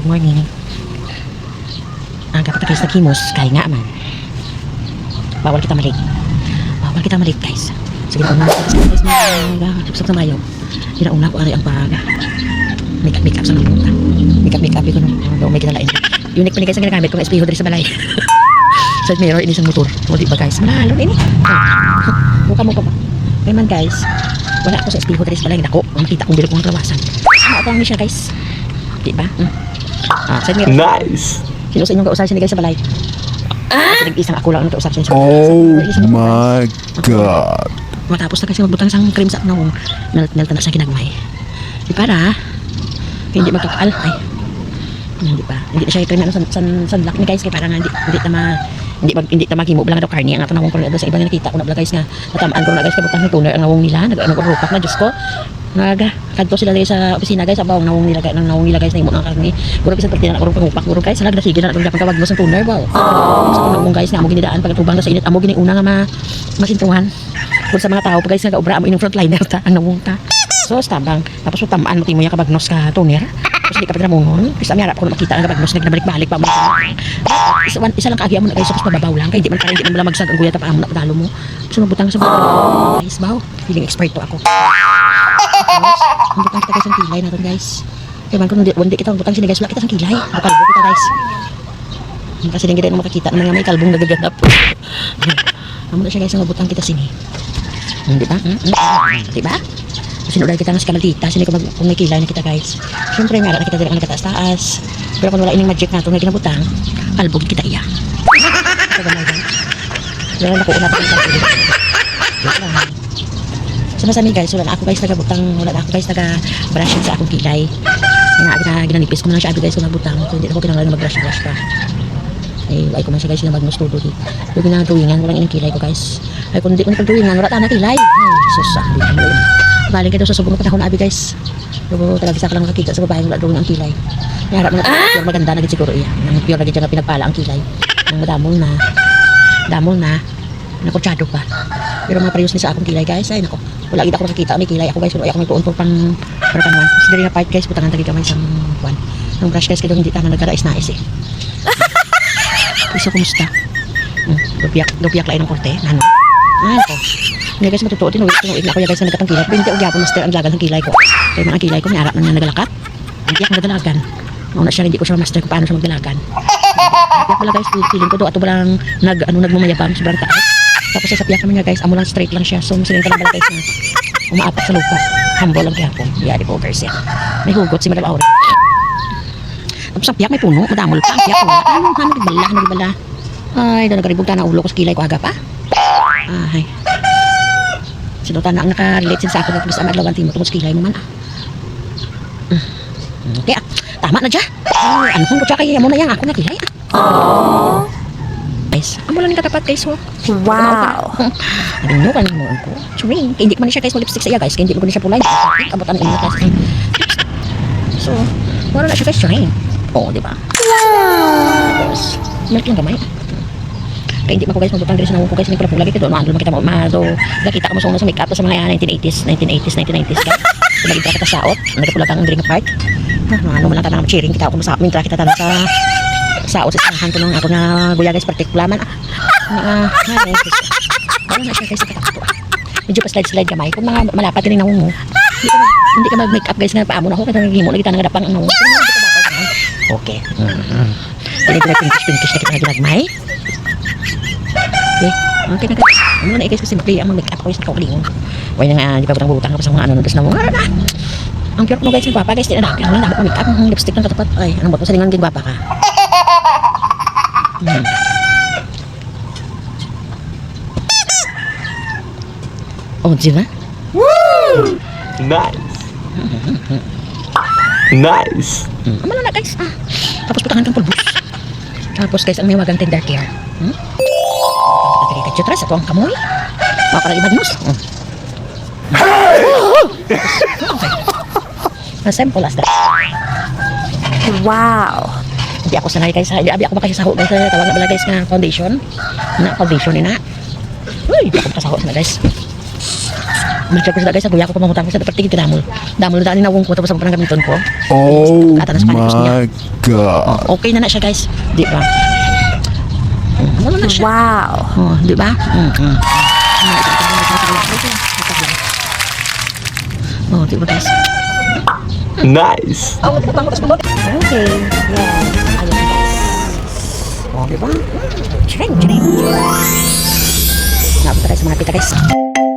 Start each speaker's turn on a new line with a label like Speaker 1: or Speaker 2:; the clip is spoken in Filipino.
Speaker 1: Morning. Ang kapatid guys naghimos kay nga man. Bawal kita malik. Bawal kita malik guys. Sige na una guys na subsok na mayo. Ginauna ko ari ang pag make up sa lumunta. Make up ko no may kinalain. Unique pa ni guys ang ginagamit kong espejo diri sa balay. Side mirror ini sa motor. Wala ba guys? Manalo ini. Muka ba? Kaya man guys, wala ako sa espejo diri sa balay nako. Makita kong bilog ng trawasan. Ano pa ni siya guys? Di ba? Side mirror.
Speaker 2: Nice.
Speaker 1: Sino sa inyong kausap siya guys sa balay? Isang ako lang ang kausap siya.
Speaker 2: Oh my God.
Speaker 1: Matapos na kasi magbutang isang cream sa akong nalta na sa ginagmay. Di para hindi magkakaal. Ay. Hindi pa. Hindi na siya cream ano sunlock ni guys kay para nga hindi ta maghimo lang daw karni ang ato nawong sa ibang nakita ko na guys nga natamaan ko na guys kabutang ni toner ang nawong nila nag-rupak na Diyos ko. Kadto sila sa opisina guys abang nawong nila guys na imo ang karni guro bisan perti na guro pangupak guro guys salag na sige na dapat kawag mo sa toner ba sa nawong guys na amo ginidaan pagtubang sa init amo gini una nga masintuhan kung sa mga tao pa guys nag-obra amo inyong frontliner ta ang nawong ta so tabang tapos tamaan mo timo ya kabagnos ka toner kasi di ka pagka namungon kasi amyarap ko na makita ang kabagnos nagbalik-balik pa mo isa lang kaagya mo na guys so pababaw lang kaya hindi man malamagsak ang guya tapang amo na padalo mo so nabutang sa guys baw feeling expert to ako ang butang kita guys ang kilay natin guys kaya man kung hindi kita ang butang sini guys wala kita ang kilay makalbo kita guys kasi din kita makakita ng mga may kalbong nagaganap amo na siya guys ang butang kita sini di ba? Di ba? Sinulay kita ng skamaltita sini kung may kilay na kita guys syempre may alat na kita dito ang nagkataas-taas pero kung wala ining magic nato nga ginabutang kalbog kita iya ito ba guys wala na ko una pa so nasa amin guys wala na ako guys nagabutang wala na ako guys naga-brush sa akong kilay nga ginanipis ko na lang siya guys kung nagbutang so hindi ako kinanglan mag-brush pa ay ko man siya guys na magnos todo dito yung ginatuwingan walang inang kilay ko guys ay kung hindi ko nagtuwingan wala na kilay ay sus hindi ko mo galing kayo sa subong na panahon na abi guys pero talaga sa lang makakita sa babae wala doon ang kilay harap na pure maganda na siguro iya nang pure lagi dyan nga pinagpala ang kilay nang damol na nakutsado pa pero mga parehas ni sa akong kilay guys ay nako wala gid ako nakikita may kilay ako guys pero ay ako nagtuon for pang one kasi dali na part guys butangan tagi kamay sa one nang brush guys kaya hindi tanan nagkadais-nais eh isa kumusta lupiak lain ng korte nano ko hindi guys matutuot din uwi na ako ya guys na nagkatang kilay pero hindi ako gyapon master ang lagan ng kilay ko kaya mga kilay ko may arap na nagalakat hindi ako nagdalagan mauna siya hindi ko siya master kung paano siya magdalagan piyak pala guys feeling ko do ato balang nagmamayabang sobrang taas tapos sa piyak naman niya guys amo lang straight lang siya so musiling ka lang pala guys na umaapak sa lupa humble lang gyapon yari po guys yan may hugot si Madam Aura tapos ang piyak may puno madamol pa ang piyak ko nagbala ay doon nagaribog ta na ulo ko sa kilay ko aga pa ay sinutan na ang nakarelate sa akin at gusto ang adlawan timo tungkol sa kilay mo man okay tama na dyan ano kung kutsa kayo mo na yan ako na kilay guys amo lang katapat guys ho
Speaker 3: wow
Speaker 1: ano nyo kanino ko chewing hindi ko man siya guys lipstick sa iya guys hindi ko na siya pulay abot ang ina guys so wala na siya guys chewing di ba tapos milk yung gamay kaya hindi mo guys magbutang diri sa nawong ko guys hindi ko lagi kito maandol makita mo nakita ka mo sa makeup sa mga 1980s 1990s guys so naging kita saot nagpulagang ang drink part ano man lang ka na cheering kita ako sa amin kita tanong sa saot sa sinahan ko ng ako na guya guys particular man ano na siya guys katato medyo pa slide kamay kung mga malapat din nawong mo hindi ka mag makeup guys nga paamo na ako kasi naghimo lagi tanang gadapang ang nawong okay hindi ko na pinkish na kita nagmay okay na guys ano na guys kasi simple ang mag-make up ko is nakaulingon wala na nga di pa butang tapos mga ano tapos na mo ang pure mo guys yung guwapa guys di na nakil lang dapat mag-make up ang lipstick ng katapat ay anong ba't mo sa lingon gig guwapa ka di ba?
Speaker 2: Nice
Speaker 1: amala na guys tapos putangan kang pulbos tapos guys ang may wagang tender care kaya katsyutras ito ang kamoy mga parang ibagnos as simple as that
Speaker 3: wow
Speaker 1: hindi ako sanay guys hindi ako makasaho guys tawag na bala guys nga foundation ina uy hindi ako makasaho na guys Masya ko sila guys, saguya ko kumamutang ko sa dapat damol. Damol na nawong ko tapos ang parang gamiton ko.
Speaker 2: Oh
Speaker 1: Katanas pa gusto niya.
Speaker 2: my God.
Speaker 1: Okay na siya guys. Di ba? Ano na siya?
Speaker 3: Wow.
Speaker 1: Oh, di ba? Oh, di ba guys?
Speaker 2: Nice.
Speaker 3: Okay. Yes.
Speaker 1: Ayun guys. Oh, di ba? Chireng, chireng. Napita guys, mga pita guys.